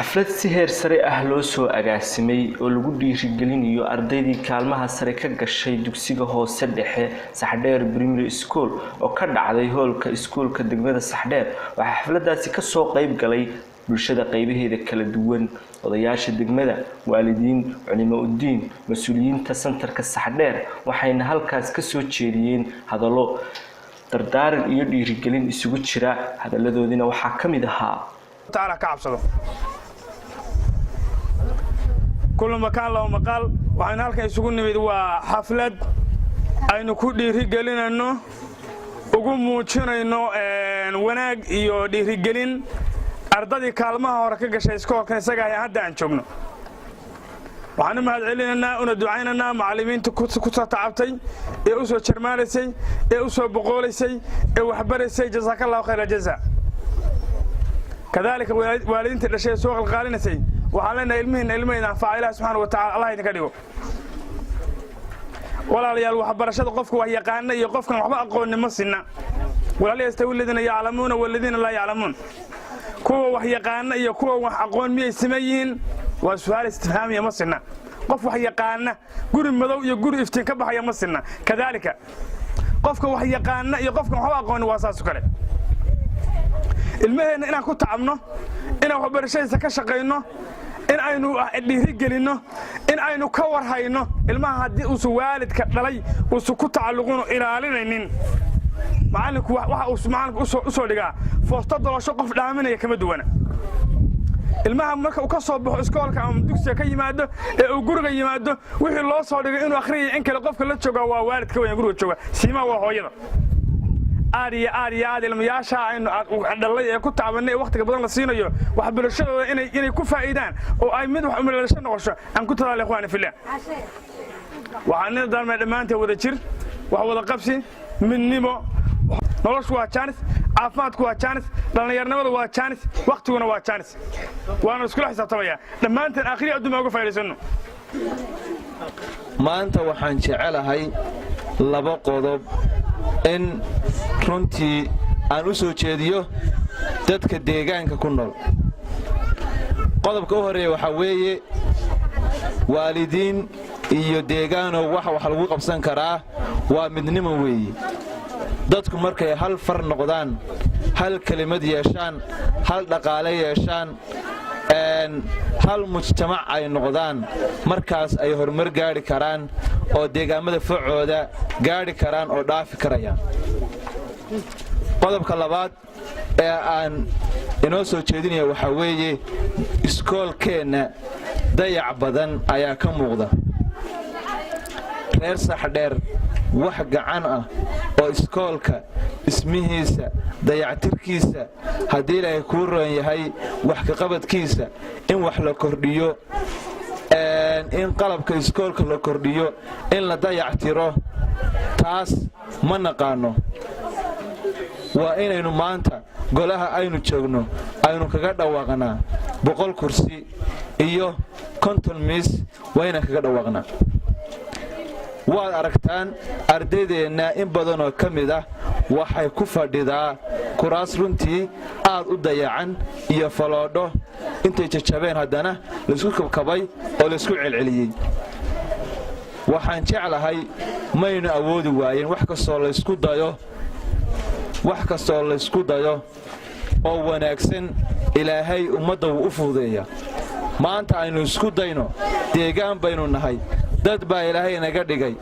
xaflad si heer sare ah loo soo agaasimay oo lagu dhiirigelinayo ardaydii kaalmaha sare ka gashay dugsiga hoose dhexe Saxdheer Primary School oo ka dhacday hoolka iskuulka degmada Saxdheer waxa xafladaasi ka soo qayb galay bulshada qaybaheeda kala duwan odayaasha degmada waalidiin culimo u diin mas'uuliyiinta santarka Saxdheer waxayna halkaas ka soo jeediyeen hadallo dardaaran iyo dhiirigelin isugu jira hadaladoodina waxa kamid ahaa تعالى كعبسده كل مكان له مقال وحنا halkan isugu nimid waa xaflad aynu ku dhiirigelinayno ugu muujinayno wanaag iyo dhiirigelin ardadii kaalmaha hore ka gashay iskoolkan isaga ay hadda aan joogno waxaan mahad celinaynaa una ducaynayna macallimiinta ku soo tacabtay ee u soo jarmaanaysay ee u soo boqoolaysay ee waxbaraysay jazakallahu khayra jazaa كذلك والدين الشيء سوق القالين سي وحالنا علمين فاعل سبحانه وتعالى الله يدكدغو ولا ليال وحبرشد قفك وهي قانا iyo qofkan waxba aqoon ma sinna wala yastawi alladina ya'lamuuna walladina la ya'lamuun kuwa wax yaqaan iyo kuwa wax aqoon miyay sameeyeen waa su'aal istifhaamiya ma sinna qof wax yaqaan guri madow iyo guri iftiin ka baxaya ma sinna kadalika qofka wax yaqaan iyo qofkan waxba aqoon waa saas kale ilmaheena inaan ku tacabno inaan waxbarashadiisa ka shaqeyno in aynu dhiirigelino in aynu ka warhayno ilmaha haddii uu waalidka dhalay uu ku tacalluqino ilaalinaynin macallinku waxa uu macallinku u soo dhigaa foosto dolasho qof dhaaminaya kama duwana ilmaha marka uu ka soo baxo iskoolka ama dugsiga ka yimaado ee uu guriga yimaado wixii loo soo dhigay inuu akhriyo in kale qofka la jooga waa waalidka weyn guriga jooga siima waa hooyada aad ilmayaasha aynu dhalay ee ku taabanay waqtiga badan la siinayo wax bulshadooda inay ku faa'iidaan oo ay mid wax umaleesho noqosho aan ku talaal ikhwaani fillah waxaan dalmay dhamaantii wada jir wax wada qabsi midnimo noloshu waa chance caafimaadku waa chance dhalinyarnimadu waa chance waqtiguna waa chance waana isku xisaabtamaya dhamaanteen akhri adduunka uga faa'iideysano maanta waxaan jecelahay laba qodob in runtii aan u soo jeediyo dadka deegaanka ku nool qodobka u horeeya waxa weeye waalidiin iyo deegaano wax lagu qabsan karaa waa midnimo weeye dadku markay hal far noqdaan hal kelimad yeeshaan hal dhaqaale yeeshaan hal mujtamac ay noqdaan markaas ay horumar gaari karaan oo deegaamada facooda gaari karaan oo dhaafi karayaan qodobka labaad ee aan inoo soo jeedinaya waxa weeye iskoolkeenna dayac badan ayaa ka muuqda reer Saxdheer wax gacan ah oo iskoolka ismihiisa dayactirkiisa haddii ilaahay kuu roon yahay wax ka qabadkiisa in wax la kordhiyo in qalabka iskoolka la kordhiyo in la dayactiro taas ma naqaano waa inaynu maanta golaha aynu joogno aynu kaga dhawaaqnaa 100 kursi iyo 50 miis wayna kaga dhawaaqnaa waad aragtaan ardaydeena in badan oo kamid ah waxay ku fadhidaa kuraas runtii aad u dayacan iyo faloodho intay jajabeen haddana la isku kabkabay oo la isku celceliyay waxaan jeclahay maynu awoodi waayeen wax kastoo la isku dayo oo wanaagsan ilaahay ummadda uu u fududeeya maanta aynu isku dayno deegaan baynu nahay dad baa ilaahay naga dhigay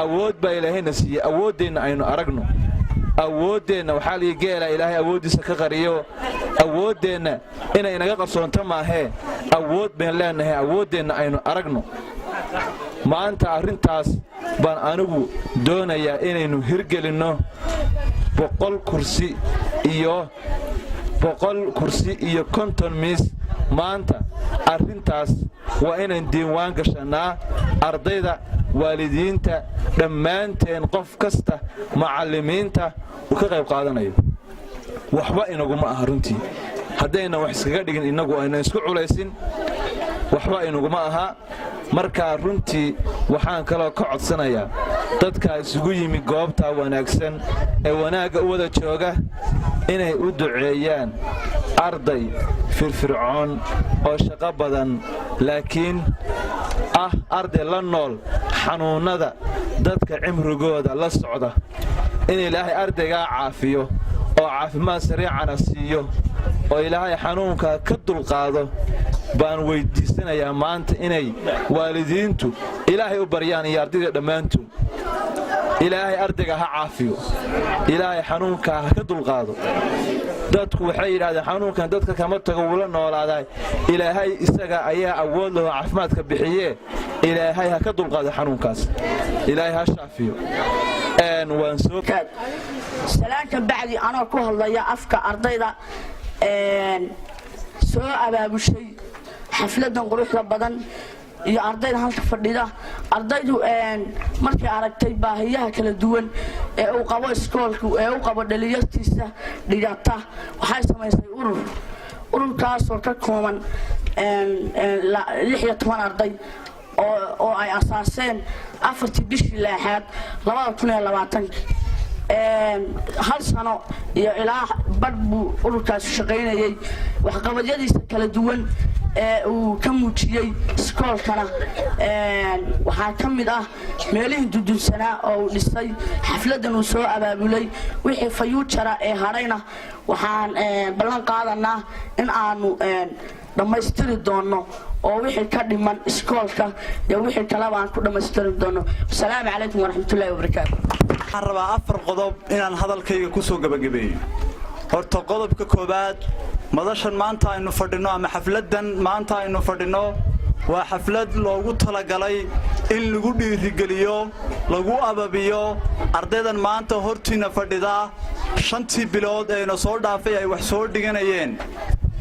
awood baa ilaahayna siiyey awoodeenna aynu aragno awoodeenna waxaa laga geelaa ilaahay awoodiisa ka qariyo awoodeenna inay naga qarsoonto maahee awood baan leenahay awoodeenna aynu aragno maanta arrintaas baan anigu doonayaa inaynu hirgelinno 100 kursi iyo 50 miis maanta arrintaas waa inaan diiwaan gashanaa ardayda waalidiinta dhammaanteen qof kasta macallimiinta uu ka qayb qaadanayo waxba inaguma aha runtii haddayna wax iskaga dhigin inagu ayna isku culaysin waxba inaguma aha markaa runtii waxaan kaloo ka codsanayaa dadka isugu yimi goobta wanaagsan ee wanaagga u wada jooga inay u duceeyaan arday firfircoon oo shaqo badan laakiin arday la nool xanuunada dadka cimrigooda la socda in ilaahay ardaygaa caafiyo oo caafimaad sariicana siiyo oo ilaahay xanuunka ka dulqaado baan weydiisanayaa maanta inay waalidiintu ilaahay u baryaan iyo ardayda dhammaantood ilaahay ardayga ha caafiyo ilaahay xanuunka ha ka dulqaado dadku waxay yidhaahdeen xanuunkan dadka kama tago wula noolaaday ilaahay isaga ayaa awood leh oo caafimaadka bixiyee ilaahay ha ka dulqaado xanuunkaas ilaahay ha shaafiyo waan soo salaanka bacdi anoo ku hadlaya afka ardayda soo abaabushay xafladan quruxda badan iyo ardayda halka fadhida ardaydu markay aragtay baahiyaha kala duwan ee uu qabo iskoolku ee uu qabo dhalinyartiisa dhigata waxay samaysay ururkaasoo ka kooban 16 arday oo ay asaaseen 4 bishii laaxaad 2020 hal sano iyo ilaa badh buu ururkaasi shaqaynayay waxqabadyadiisa kala duwan ee uu ka muujiyey iskoolkana waxaa ka mid ah meelihii dudunsanaa oo uu dhisay xafladan uu soo abaabulay wixii fayuujara ee hadhayna waxaan ballan qaadanaa in aanu dhammaystiri doono oo wixii ka dhiman iskoolka iyo wixii kaleba aan ku dhammaystiri doono asalaamu calaykum waraxmatullaahi wabarakaatu waxaan rabaa 4 qodob inaan hadalkayga ku soo gabagabeeyo horta qodobka koobaad madashan maanta aynu fadhino ama xafladan maanta aynu fadhino waa xaflad loogu talagalay in lagu dhiirigeliyo lagu ababiyo ardaydan maanta hortiina fadhida 5 bilood ee soo dhaafay ay wax soo dhiganayeen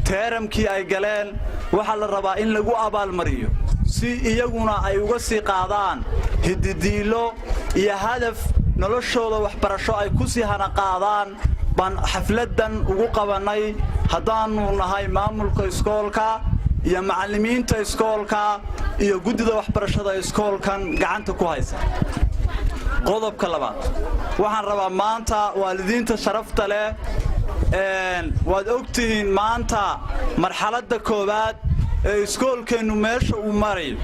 teeramkii ay galeen waxa la rabaa in lagu abaalmariyo si iyaguna ay uga sii qaadaan hididiilo iyo hadaf noloshooda waxbarasho ay ku sii hana qaadaan baan xafladan ugu qabanay haddaanu nahay maamulka iskoolka iyo macallimiinta iskoolka iyo guddida waxbarashada iskoolkan gacanta ku haysa qodobka labaad waxaan rabaa maanta waalidiinta sharafta leh waad ogtihiin maanta marxaladda koowaad ee iskoolkeennu meesha uu marayo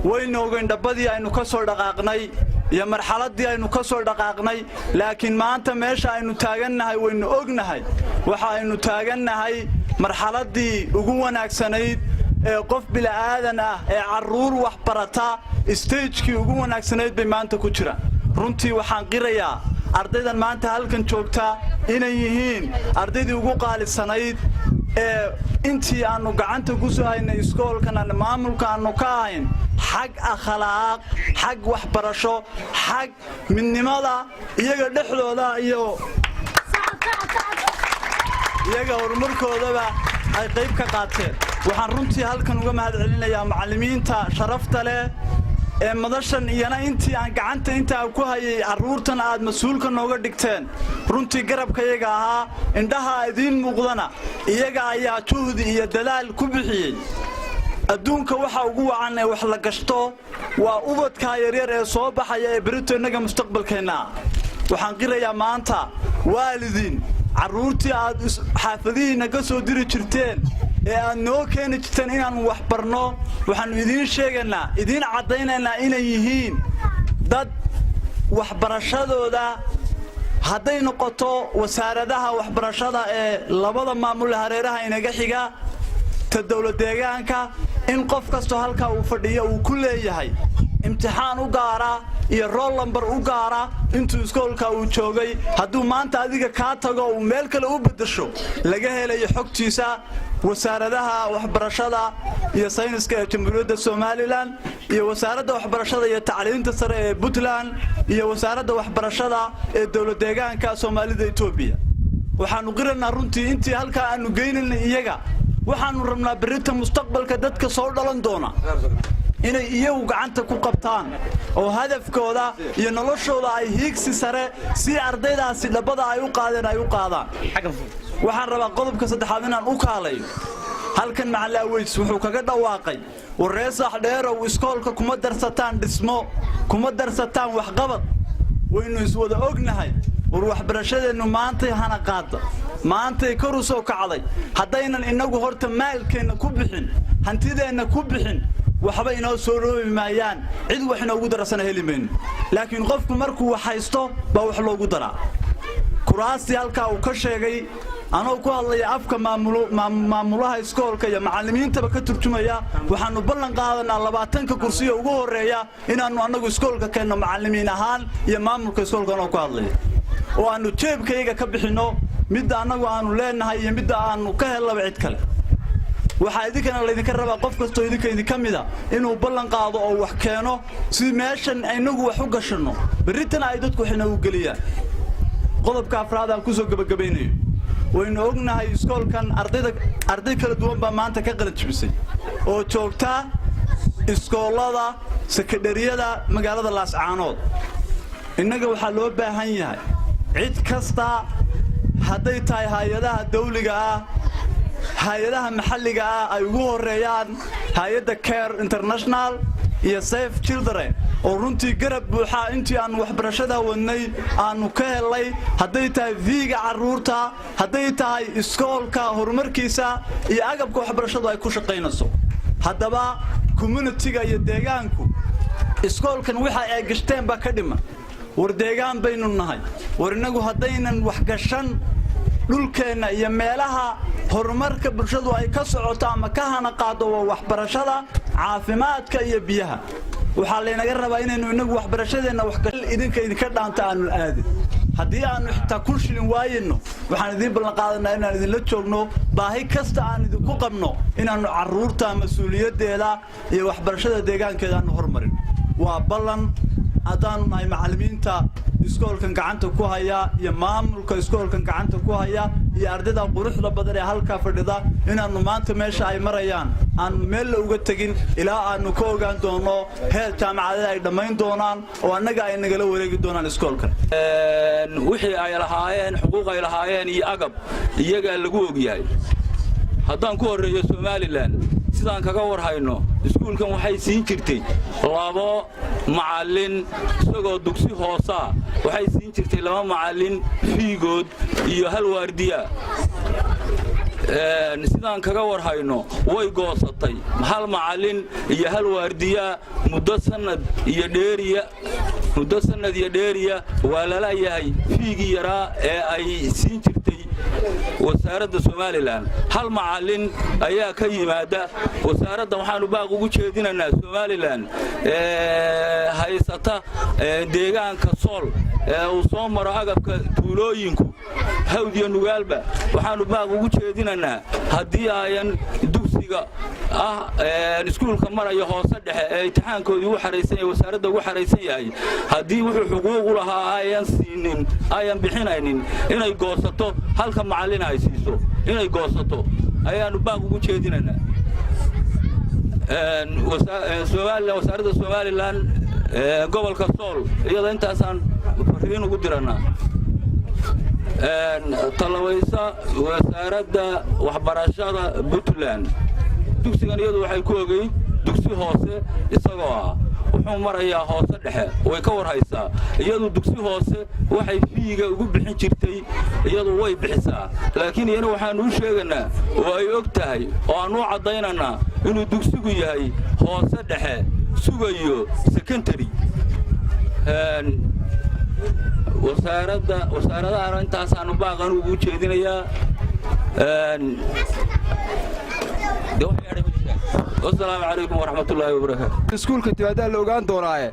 waynu ogeyn dhabbadii aynu ka soo dhaqaaqnay iyo marxaladdii aynu ka soo dhaqaaqnay laakiin maanta meesha aynu taagannahay waynu ognahay waxa aynu taagannahay marxaladdii ugu wanaagsanayd ee qof bila'aadan ah ee carruur wax barata stagekii ugu wanaagsanayd bay maanta ku jiraan runtii waxaan qirayaa ardaydan maanta halkan joogta inay yihiin ardaydii ugu qaalisanayd ee intii aanu gacanta ku soo haynay iskoolkan aan maamulka aanu ka ahayn xag akhlaaq xag waxbarasho xag midnimada iyaga dhexdooda iyo iyaga horumarkoodaba ay qayb ka qaateen waxaan runtii halkan uga mahadcelinayaa macallimiinta sharafta leh ee madashan iyana intii aan gacanta intaa ku hayay carruurtan aad mas-uulka nooga dhigteen runtii garabka iyaga ahaa indhaha idiin muuqdana iyaga ayaa juhdi iyo dadaal ku bixiyey adduunka waxa ugu wacan ee wax la gashto waa ubadka yaryar ee soo baxaya ee berito innaga mustaqbalkeenna waxaan qirayaa maanta waalidiin carruurtii aad xaafadihiinna ka soo diri jirteen ee aad noo keeni jirteen inaan wax barno waxaannu idiin sheegaynaa idiin caddaynaynaa inay yihiin dad waxbarashadooda hadday noqoto wasaaradaha waxbarashada ee labada maamul hareeraha inaga xiga ta dowlad deegaanka in qof kastoo halkaa uu fadhiyo uu ku leeyahay imtixaan u gaara iyo roll number u gaara intuu iskoolka uu joogay hadduu maanta adiga kaa tago uu meel kale u beddesho laga helayo xogtiisa wasaaradaha waxbarashada iyo sayniska ee jamhuuriyadda somalilan iyo wasaaradda waxbarashada iyo tacliinta sare ee puntland iyo wasaaradda waxbarashada ee dowlad deegaanka soomaalida etoobiya waxaannu qirannaa runtii intii halkaa aannu geynaynay iyaga waxaannu rabnaa berrita mustaqbalka dadka soo dhalan doona inay iyagu gacanta ku qabtaan oo hadafkooda iyo noloshooda ay hiigsi sare si ardaydaasi dhabbada ay u qaadeen ay u qaadaan waxaan rabaa qodobka saddexaad inaan u kaalayo halkan macallin Aweys wuxuu kaga dhawaaqay wareesax dheerow iskoolka kuma darsataan dhismo kuma darsataan waxqabad waynu iswada ognahay war waxbarashadeenu maanta hana qaada maanta kor u soo kacday hadaynan inagu horta maalkeena ku bixin hantideena ku bixin waxba inoo soo roobi maayaan cid wax inoogu darasana helimeyn laakiin qofku markuu wax haysto baa wax loogu daraa kuraasti halka uu ka sheegay anoo ku hadlaya afka maamulaha iskoolka iyo macallimiintaba ka turjumaya waxaanu ballan qaadanaa 20 kursi oo ugu horeeya inaanu anagu iskoolka keenno macallimiin ahaan iyo maamulka iskoolka oo ku hadlaya oo aanu jeebkayga ka bixino mid anagu aanu leenahay iyo mid aanu ka helaba cid kale waxa idinkana la idinka rabaa qof kasto idinka mida inuu ballan qaado oo wax keeno si meeshan aynagu wax u gashano baritan ay dadku xina u galiyaan qodobka afraad aan ku soo gabagabaynayo waynu ognahay iskoolkan arday kala duwan baa maanta ka qalin jibisay oo joogta iskoolada sekondariyada magaalada Laascaanood innaga waxa loo baahan yahay cid kasta haday tahay hay'adaha dawliga ah hay'adaha maxalliga ah ay ugu horeeyaan hay'adda Care International iyo Save Children oo runtii garab buuxa intii aan waxbarashada wadnay aanu ka helay haday tahay viiga caruurta haday tahay iskoolka horumarkiisa iyo agabka waxbarashada ay ku shaqeynayso hadaba community-ga iyo deegaanku iskoolkan waxa ay gashteen ba ka dhiman war deegaan baynu nahay war inagu hadaynan wax gashan dhulkeena iyo meelaha horumarka bulshadu ay ka socoto ama ka hana qaado waxbarashada caafimaadka iyo biyaha waxa leenaga rabaa inaynu inagu waxbarashadeena wax idinka dhaanta aanu aadin haddii aanu xitaa ku shilin waayno waxaan idin ballan qaadanaa inaan idin la joogno baahi kasta aan idinku qabno inaanu caruurta mas'uuliyadeeda iyo waxbarashada deegaankeeda aanu horumarin waa ballan hadaan nahay macallimiinta iskoolkan gacanta ku haya iyo maamulka iskoolkan gacanta ku haya iyo ardayda quruxda badan ee halka fadhida inaanu maanta meesha ay marayaan aan meel uga tagin ilaa aanu ka ogaan doono heer jaamacadeed ay dhamayn doonaan oo annaga ay nagala wareegi doonaan iskoolkan wixii ay lahaayeen xuquuq ay lahaayeen iyo agab iyaga lagu ogyahay haddaan ku horeeyo Somaliland sidaan kaga warhayno iskuulkan waxay siin jirtay 2 macallin isagoo dugsi hoosa waxay siin jirtay 2 macallin fiigood iyo hal waardiya sidaan kaga warhayno way goosatay hal macallin iyo hal waardiya muddo sanad iyo dheeriya waa la leeyahay fiigi yaraa ee ay siin jirtay wasaaradda Somaliland hal macallin ayaa ka yimaada wasaaradda waxaanu baaq ugu jeedinaynaa Somaliland haysata deegaanka Sool uu soo maro agabka tuulooyinku hawdiyo nugaalba waxaanu baaq ugu jeedinaynaa haddii ayan dugsiga iskuulka marayo hoose dhexe ee imtixaankoodii u xareysan yahay wasaaradda ugu xareysan yahay haddii wuxuu xuquuq u lahaa ayan bixinaynin inay goosato halka macallin ay siiso inay goosato ayaanu baaq ugu jeedinaynaa wasaaradda Somaliland gobolka Sool iyada intaasaan fariin ugu diranaa talawaysa wasaaradda waxbarashada Puntland dugsigan iyadu waxay ku ogay dugsi hoose isagoo wuxuu marayaa hoose dhexe way ka warhaysaa iyadu dugsi hoose waxay fiiga ugu bixin jirtay iyadu way bixisaa laakiin iyana waxaan u sheeganaa oo ay og tahay oo aan u cadeynanaa inuu dugsigu yahay hoose dhexe sugayo secondary wasaaradaha intaasaan baaqan ugu jeedinayaa والسلام عليكم ورحمة الله وبركاته. iskuulka dibadda la ogaan doonaaye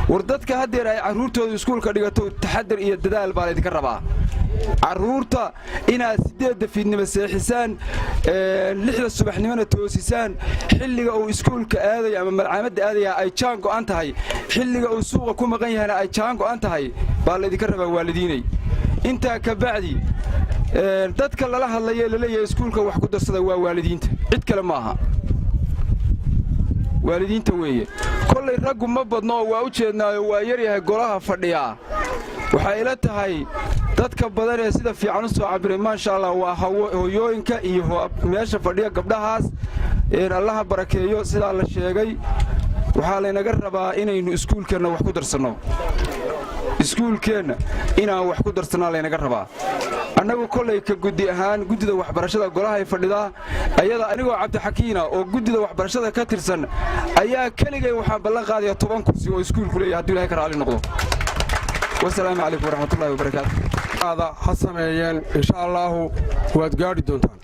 war dadka hadeer ay caruurtooda iskuulka dhigato taxaddar iyo dadaal baa idinka rabaa caruurta inaad 8 fiidnimo seexisaan 6 subaxnimona toosisaan xilliga uu iskuulka aaday ama malcamada aadaya ay jaan go'an tahay xilliga uu suuqa ku maqan yahay ay jaan go'an tahay baa la idinka rabaa waalidiinay inta ka bacdi dadka lala hadlayo leeyahay iskuulka wax ku darsada waa waalidiinta cid kale ma aha waalidiinta weeye kollay raggu ma badno waa u jeednaayo waa yar yahay golaha fadhiya waxay ila tahay dadka badan ee sida fiican u soo cabiray maasha Allah waa hooyooyinka iyo meesha fadhiya gabdhahaas allaha barakeeyo sida la sheegay waxaa laynaga rabaa inaynu iskuulkeena wax ku darsano iskuulkeena inaan wax ku darsanaa laynaga rabaa annagu kollay ka guddi ahaan guddida waxbarashada golaha ay fadhidaa ayada anigoo cabdixakiina oo guddida waxbarashada ka tirsan ayaa keligay waxaan ballan qaadaya 10 kursi oo iskuulku leeyahay haddii ilaahay ka raali noqdo wasalaamu calaykum waraxmatullaahi wabarakaatu ha sameeyeen insha allahu waad gaadhi doontaan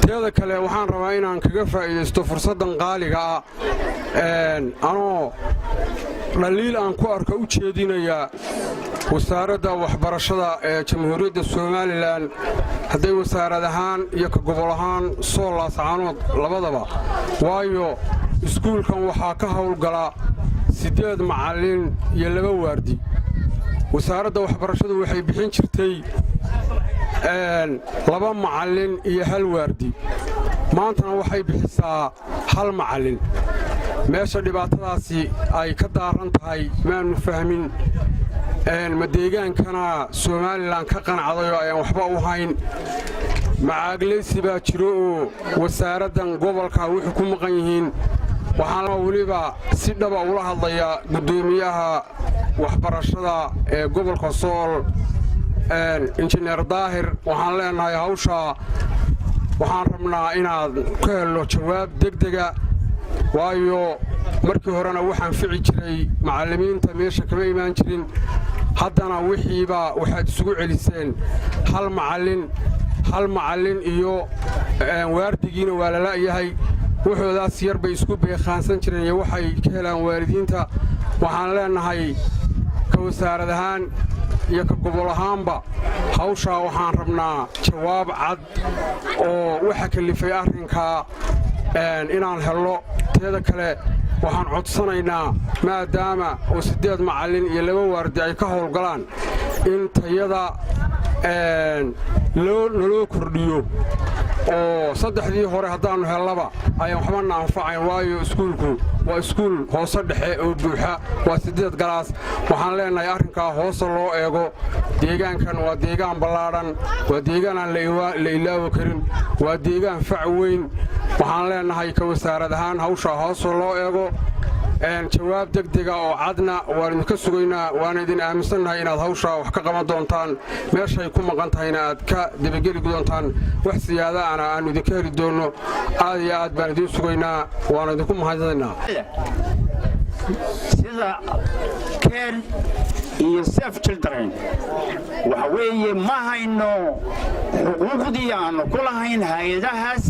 teeda kale waxaan rabaa inaan kaga faa'iidaysto fursaddan qaaliga ah anoo dhaliil aan ku arka u jeedinayaa wasaaradda waxbarashada ee jamhuuriyadda somalilan hadday wasaarad ahaan iyo ka gobol ahaan soo laascaanood labadaba waayo iskuulkan waxaa ka howlgala 8 macallin iyo 2 waardi wasaaradda waxbarashadu waxay bixin jirtay 2 macallin iyo 1 waardi maantana waxay bixisaa 1 macallin meesha dhibaatadaasi ay ka daaran tahay maanu fahmin ma deegaankana somalilan ka qanacday oo ayaan waxba u hayn macaaglaysi baa jiro oo wasaaraddan gobolka wuxuu ku maqan yihiin waxaana weliba si dhaba ula hadlayaa guddoomiyaha waxbarashada ee gobolka sool injineer daahir waxaan leenahay hawshaa waxaan rabnaa inaad ka helno jawaab degdega waayo markii horena waxaan fici jiray macallimiinta meesha kama imaan jirin haddana wixiiba waxaad isugu celiseen 1 macallin iyo waardigiina waa la la'yahay wuxoodaas yar bay isku beeqaansan jireen iyo waxay ka helaan waalidiinta waxaan leenahay ka wasaarad ahaan iyo ka gobol ahaanba hawshaa waxaan rabnaa jawaab cad oo waxa kalifay arrinkaa inaan helno teeda kale waxaan codsanaynaa maadaama oo 8 macallin iyo 2 waardi ay ka howlgalaan in tayada naloo kordhiyo oo 3dii hore haddaannu hellaba ayaan waxbana anfacayn waayo iskuulku waa iskuul hoose dhexe oo buuxa waa 8 galaas waxaan leenahay arrinkaa hoose loo eego deegaankan waa deegaan ballaadhan waa deegaan aan la ilaawi karin waa deegaan fac weyn waxaan leenahay ka wasaarad ahaan hawshaa hoose loo eego jawaab degdega oo cadna waan idinka sugaynaa waana idin aaminsannahay inaad hawshaa wax ka qaban doontaan meeshay ku maqan tahayna aad ka debageli doontaan wax siyaada ana aanu idinka heli doonno aad iyo aad baan idiin sugaynaa waana idinku mahadinaynaa sida care iyo safe children waxa weeye ma hayno xuquuqdii aanu ku lahayn hay-adahaas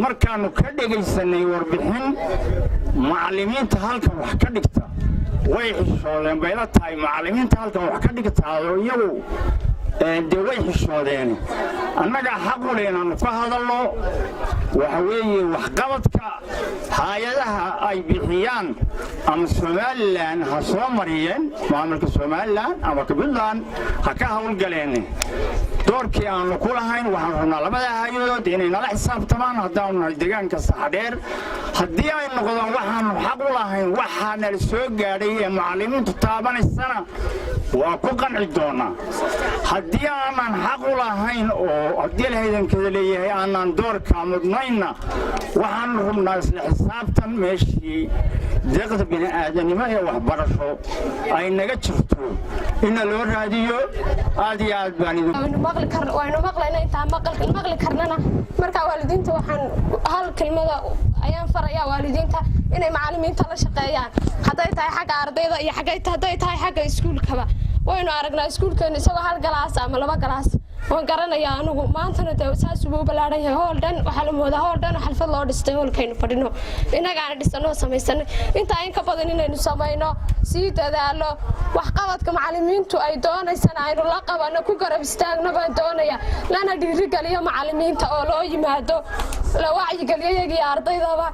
markaannu ka dhegaysanay warbixin macallimiinta halkan wax ka dhigta way xishoodeen bayla tahay macallimiinta halkan wax ka dhigtaado iyagu dee way xishoodeen annagaa xaq u leh inaannu ka hadalno waxa weeye waxqabadka hay-adaha ay bixiyaan ama somalilan ha soo mariyeen maamulka somalilan ama ka puntland ha ka howlgaleen doorkii aannu ku lahayn waxaan rabnaa labada hay-adood inay nala xisaabtamaan haddaanu nahay deegaanka saxdheer haddii ay noqdaan waxaannu xaq u lahayn waxaa nala soo gaadhay ee macallimiintu taabanaysana waa ku qanci doonaa haddii aanan xaq u lahayn oo haddii lahaydankada leeyahay aanan doorka mudnaynna waxaannu rabnaa isla xisaabtan meeshii deeqda bini'aadanimo ee waxbarasho ay naga jirto inna loo raadiyo aad iyo aad baan waynu maqlayna intaan maqli karnana markaa waalidiinta waxaan hal kelmada ayaan farayaa waalidiinta inay macallimiinta la shaqeeyaan hadday tahay xagga ardayda iyo hadday tahay xagga iskuulkaba waynu aragnaa iskuulkeena isagoo 1 galaas ama 2 galaas waan garanayaa anugu maantana dee saas buu u ballaaran yahay hool dhan waxaa la moodaa hool dhan xalfad loo dhistay hoolkaynu fadhino innagaana dhisanoo samaysanay intaa in ka badan inaynu samayno sii dadaalo waxqabadka macallimiintu ay doonaysana aynu la qabanno ku garab istaagno baan doonaya lana dhiirigeliyo macallimiinta oo loo yimaado la wacyigeliyo iyagii ardaydaba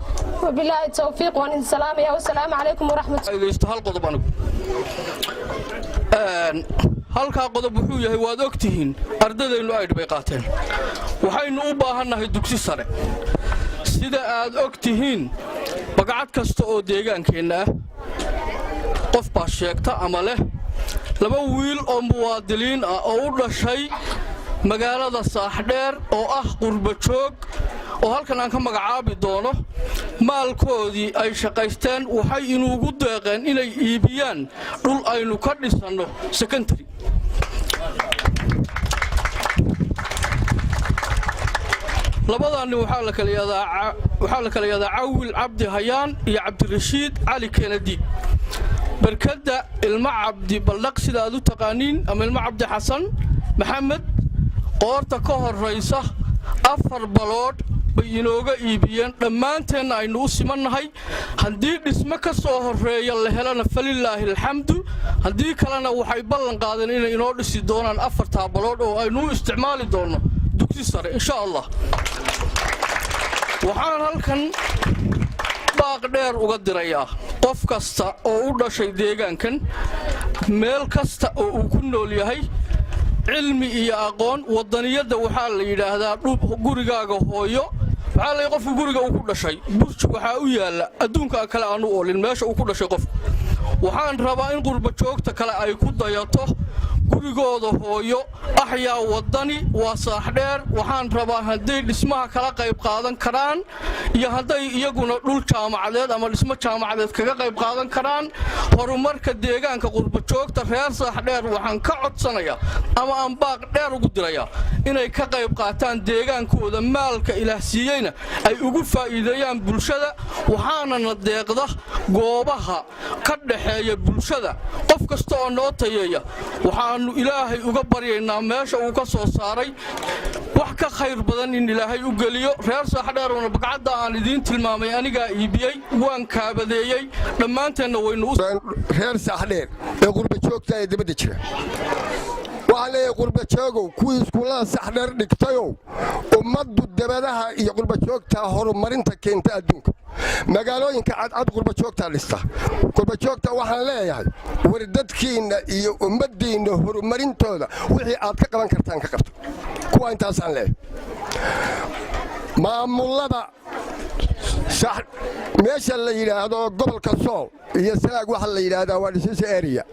wabilaahi tawfiiq waan idin salaamaya wasalaamu calaykum waraxmatullahi halkaa qodob wuxuu yahay waad og tihiin ardadaynu aydh bay qaateen waxaynu u baahannahay dugsi sare sida aad og tihiin bagcad kasta oo deegaankeenna ah qof baa sheegta ama leh laba wiil oo muwaadiniin ah oo u dhashay magaalada Saaxdheer oo ah qurba joog oo halkan aan ka magacaabi doono maalkoodii ay shaqaysteen waxay inuugu deeqeen inay iibiyaan dhul aynu ka dhisano secondary labadani waxaa la kala yaadaa Cawil Cabdi Hayaan iyo Cabdirashiid Cali Kennedy barkada ilma Cabdi Baldaq sida aad u taqaaniin ama ilma Cabdi Xasan Maxamed qoorta ka horeysa 4 balood bay inooga iibiyeen dhammaanteen aynu u simannahay haddii dhismo ka soo horeeya la helana falilaahi alxamdu haddii kalena waxay ballan qaadeen inay inoo dhisi doonaan 4 balood oo aynu u isticmaali doono dugsi sare insha Allah waxaan halkan baaq dheer uga dirayaa qof kasta oo u dhashay deegaankan meel kasta oo uu ku nool yahay cilmi iyo aqoon wadaniyada waxaa la yiraahdaa dhub gurigaaga hooyo waxaa la qofku guriga uu ku dhashay burj waxa uu yaala adduunka kale aanu oolin meesha uu ku dhashay qof waxaan rabaa in qurba joogta kale ay ku dayato gurigooda hooyo axyaa wadani waa Saaxdheer waxaan rabaa haday dhismaha kala qayb qaadan karaan iyo haday iyaguna dhul jaamacadeed ama dhismo jaamacadeed kaga qayb qaadan karaan horumarka deegaanka qurba joogta reer Saaxdheer waxaan ka codsanayaa ama aan baaq dheer ugu dirayaa inay ka qayb qaataan deegaankooda maalka ilaah siiyayna ay ugu faa'iideeyaan bulshada waxaana deeqda goobaha ka dhaxeeya bulshada qof kasta oo noo tayeeya waxaanu ilaahay uga baryaynaa meesha uu ka soo saaray wax ka khayr badan in ilaahay u geliyo reer Saaxdheer oo baqcada aan idin tilmaamay aniga iibiyay waan kaabadeeyay dhammaanteena waynu reer Saaxdheer ee qurba joogta ee dibadda jira وعلى قربة شوقو كويس كلها سحر دكتيو ومدوا الدبادها يقربة شوقتها هرم مرنتا كينتا أدونك ما قالوا إنك عد قربة شوقتها لسه قربة شوقتها وحنا لا يعني وردت كين ومدين هرم مرنتا هذا وحي عاد كمان كرتان كقرت كوا أنت أصلا لا ما مولدا صح ماشي اللي يراهدو قبل كسول iyo salaag waxa la yiraahdaa waa dhisay area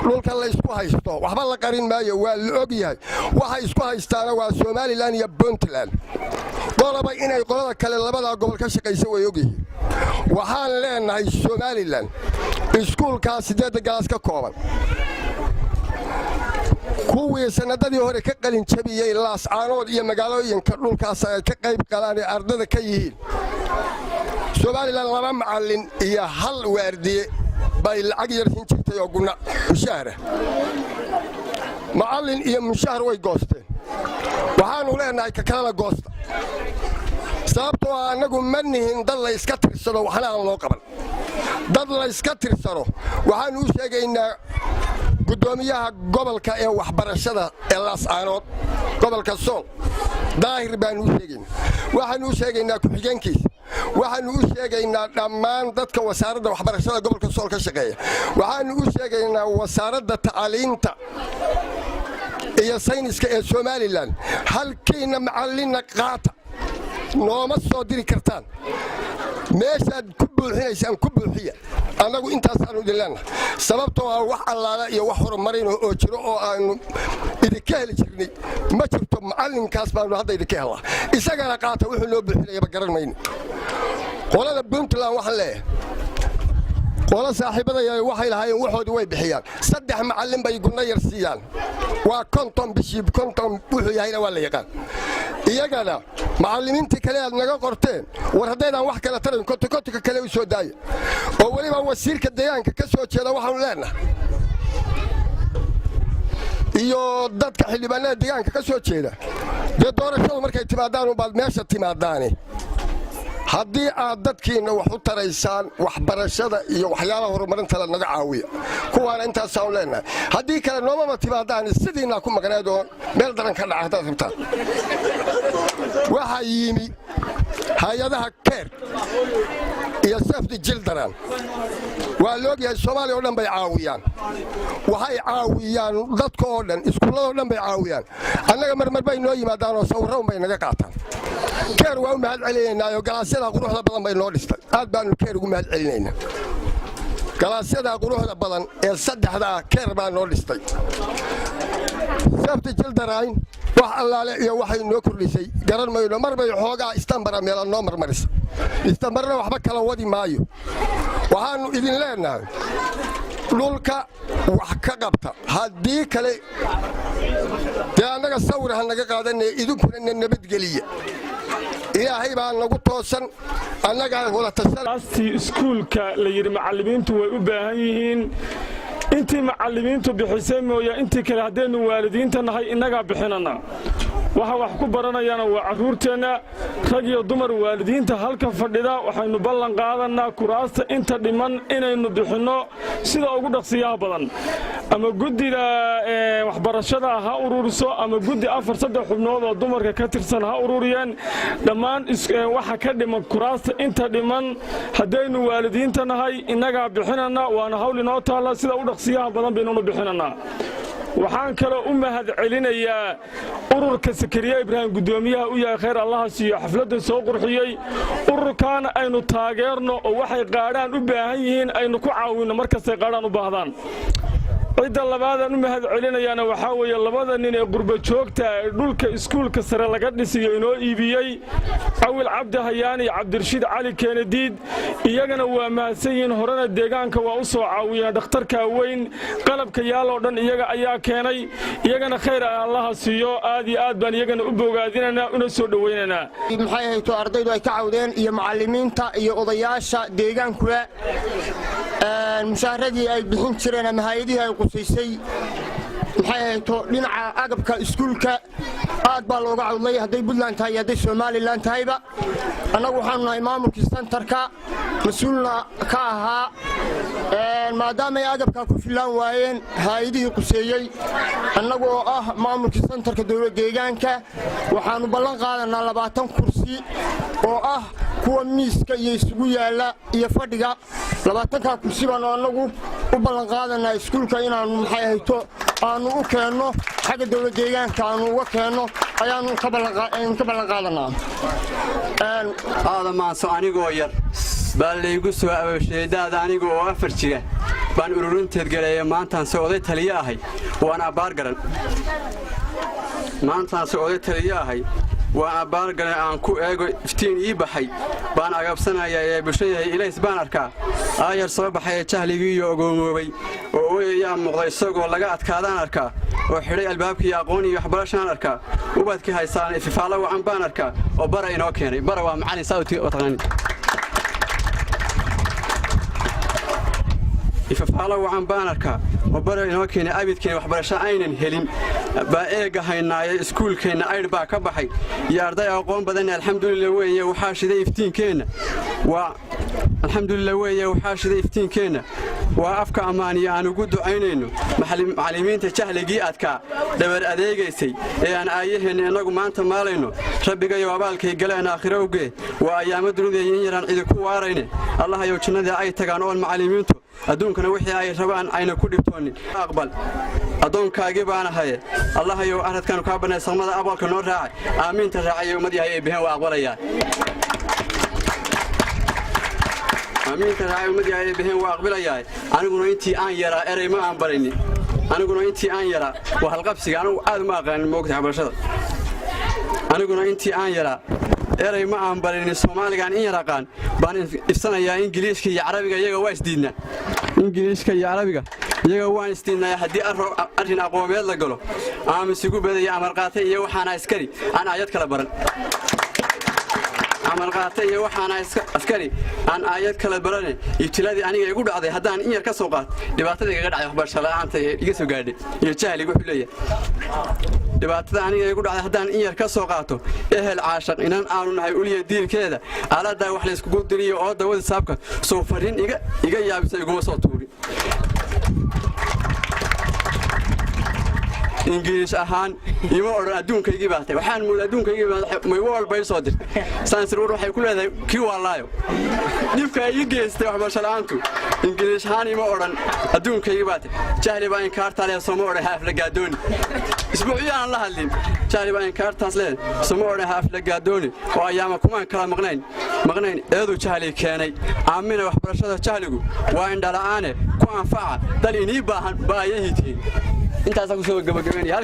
dhulka la isku haysto waxba la qarin maayo waa la og yahay waxa isku haystaan waa Somaliland iyo Puntland qolaba inay qolada kale labada gobol ka shaqeeyay way og yihiin waxaan leenahay Somaliland iskuulkaas 8 galaas ka kooban kuwii sanadadii hore ka qalin jabiyay laas aanood iyo magaalooyinka dhulkaas ay ka qayb galaan ardada ka yihiin Somaliland laba macallin iyo hal waardiye bay lacag yar siin jirtay oo guna mushaar macallin iyo mushaar way goosteen waxaanu leenahay ka kala goosta sababtoo ah anagu manihin dad la iska tirsado waxna aan loo qaban dad la iska tirsado waxaanu u sheegaynaa gudoomiyaha gobolka ee waxbarashada ee Laas Aanood gobolka Sool daahir baan u sheegaynaa waxaanu u sheegaynaa ku xigeenkiisa waxaanu u sheegaynaa dhammaan dadka wasaaradda waxbarashada gobolka Sool ka shaqeeya waxaanu u sheegaynaa wasaaradda tacliinta iyo sayniska ee Somaliland halkiina macallina qaata nooma soo diri kartaan meeshaad ku buuxinaysaan ku buuxiya anagu intaas aanu dilaana sababtoo ah wax allaala iyo wax horumarin oo jiro oo aanu idinka heli jirnay ma jirto macallinkaas baanu hadda idinka helaa isagana qaata wuxuu loo buuxinayba garan mayno qolada Puntland waxa leeyahay qola saaxiibadaya waxay lahaayeen waxoodi way bixiyaan 3 macallin bay guna yar siiyaan waa konton bishib konton wuxuu yahayna waa la yaqaan iyagana macallimiintii kale aad naga qorteen war hadeedaan wax kala tarin kontoka kale u soo daaya oo waliba wasiirka deegaanka ka soo jeeda waxaan leenahay iyo dadka xildhibaanada deegaanka ka soo jeeda doorashadu markay timaadaan baad meesha timaadaani haddii aad dadkiina wax u taraysaan waxbarashada iyo waxyaalaha horumarinta la naga caawiya kuwaana intaas aan leenahay haddii kale noomama timaadaan sidiina ku maqnayd oo meel daran ka dhaca haddaad rabtaan waxa yimi hay'adaha keer iyo Save the Children waa loo yahay Soomaaliya oo dhan bay caawiyaan waxay caawiyaan dadka oo dhan iskuulada oo dhan bay caawiyaan annaga marmar bay noo yimaadaan oo sawirro bay naga qaataan keer waa u mahad celinaynaa oo galaasyada quruxda badan bay noo dhistay aad baanu keer ugu mahad celinaynaa galaasyada quruxda badan ee saddexda keer baa noo dhistay sabti jildarayn wax allaale iyo waxay noo kordhisay garan mayno mar bay xoogaa istanbara meela noo marmarisa istanbarna waxba kala wadi maayo waxaannu idin leenahay dhulka wax ka qabta haddii kale dee annaga sawir ha naga qaadanaya idinkuna na nabadgeliya ilaahay baa nagu toosan annagaa wada tasanaastii iskuulka la yidhi macallimiintu way u baahan yihiin intii macallimiintu bixisay mooya intii kale haddaynu waalidiinta nahay innagaa bixinana waxa wax ku baranayana waa carruurteenna rag iyo dumar waalidiinta halka fadhida waxaynu ballan qaadanaa kuraasta inta dhiman inaynu bixinno sida ugu dhaqsiyaha badan ama guddiga waxbarashada ha ururiso ama guddi 4-3 xubnood oo dumarka ka tirsan ha ururiyeen dhammaan waxa ka dhiman kuraasta inta dhiman haddaynu waalidiinta nahay innagaa bixinana waana hawl inoo taalla sida u dhaqsiyaha badan baynunu bixinanaa waxaan kaloo u mahad celinayaa ururka Sakariya Ibraahim gudoomiyaha u yahay khayr Allah siiyo xafladda soo qurxiyay ururkaana aynu taageerno oo waxay qaadhaan u baahan yihiin aynu ku caawino markasta qaadhaan u baahdaan cidda labaadaan u mahad celinayaana waxaa weeye labada nin ee qurba joogta ee dhulka iskuulka sare laga dhisiyo inoo iibiyey Awil Cabdi Hayaan iyo Cabdirashiid Cali Keenadiid iyagana waa mahadsan yihiin horena deegaanka waa u soo caawiyeen dhakhtarka weyn qalabka yaal oo dhan iyaga ayaa keenay iyagana khayr Allah siiyo aad iyo aad baan iyagana u bogaadinanaa una soo dhaweynanaa maxay hayto ardaydu ay ka cawdeen iyo macallimiinta iyo odayaasha deegaanka mushaharadii ay bixin jireen ama hay'adihii ay qusaysay maxay hayto dhinaca agabka iskuulka aad baa looga cawdlay hadday Puntland tahay hadday Somaliland tahayba annagu waxaanu nahay maamulkii centerka mas'uulna ka ahaa maadaama ay agabka ku filan waayeen hay'adihii quseeyay annagu oo ah maamulkii centerka dawladda deegaanka waxaanu ballan qaadanaa 20 kursi oo ah kuwa miiska iyo isugu yaala iyo fadhiga 20ka kursi baan annagu u ballan qaadanaa iskuulka inaanu maxay hayto aanu u keenno xagga dawladda deegaanka aanu uga keenno ayaanu ka ballan qaadanaa aadamaanso anigoo yar baa laygu soo abasheedaada aniga oo 4 jira baan ururinteed galeeyay maantaan soo oday taliye ahay waan abaar garan maantaan soo oday taliye ahay waan abaar garan aan ku eego iftiin ii baxay baan agabsanayaa ee bulshada ilays baan arkaa aayar soo baxay jahligii iyo ogoomobay oo ooyaya muuqday isagoo laga adkaadaan arkaa oo xidhay albaabkii aqoon iyo waxbarashaan arkaa ubadkii haysaan ififaalo wacan baan arkaa oo bara inoo keenay bara waa macallin saawti oo taqaan ififaalo wacan baan arkaa oo bara inoo keenay abidkii waxbarasho aynan helin baa eega haynaayay iskuulkeena ayd baa ka baxay iyo arday aqoon badan alxamdulillah weeye waxa shiday iftiinkeena waa alxamdulillah weeye waxa shiday iftiinkeena waa afka amaaniya aan ugu ducaynayno macallimiinta jahligii adkaa dhabar adeegaysay ee aan aayaheen inagu maanta maalayno rabbiga iyo abaalkay galeen aakhirowgee waa ayaamo dunida in yaraan cid ku waarayne allah ayo jannada ay tagaan oo macallimiintu adduunkana wixii ay rabaan ayna ku dhibtoonin aqbal adoonkaagi baan ahay allah ayo aradkan ka banay samada abaalka noo raacay aamiinta raacay ummadii ay bixin waa aqbalaya aamiinta raacay ummadii ay bixin waa aqbalaya aniguna intii aan yaraa eray ma aan barin aniguna intii aan yaraa waa halqabsiga anigu aad ma aqaan moogta barashada aniguna intii aan yaraa eray ma aan barin Soomaaligan in yaraqaan baan ifsanayaa Ingiriiska iyo Carabiga iyaga waa isdiidna Ingiriiska iyo Carabiga iyaga waa isdiidna hadii arrin aqoomeed la galo ama isugu badaya amar qaatay iyo waxaana askari aan ayad kala baran amar qaatay iyo waxaana askari aan ayad kala baran ibtilaadii aniga igu dhacday hadaan in yar ka soo qaat dhibaatada iga dhacay waxbarasho la'aanta iga soo gaadhay iyo jahliga wuxuu leeyahay dhibaatada aniga igu dhacday hadaan in yar ka soo qaato ehel caashaq inaan aanu nahay uliya diilkeeda aalada wax la isku diriyo oo dawada saabka soo farin iga yaabisay iguma soo tuuri Ingiriis ahaan ima oran adduunkaygii baatay waxaan mul adduunkaygii may walba soo dir sansir waxay ku leedahay kii walaayo dibka ay geystay waxbarasho la'aantu Ingiriis ahaan ima oran adduunkaygii baatay jahli baan kaarta leh soo oran haaf la gaadoon isbuuciyaan la hadlin jahli baan kaartaas leh soo oran haaf la gaadoon oo ayaama kuma kala maqnayn maqnayn eedu jahli keenay aamina waxbarashada jahligu waa indhala'aane ku anfaca dal inii baahan baayahitiin intaas ku soo gabagabeynaya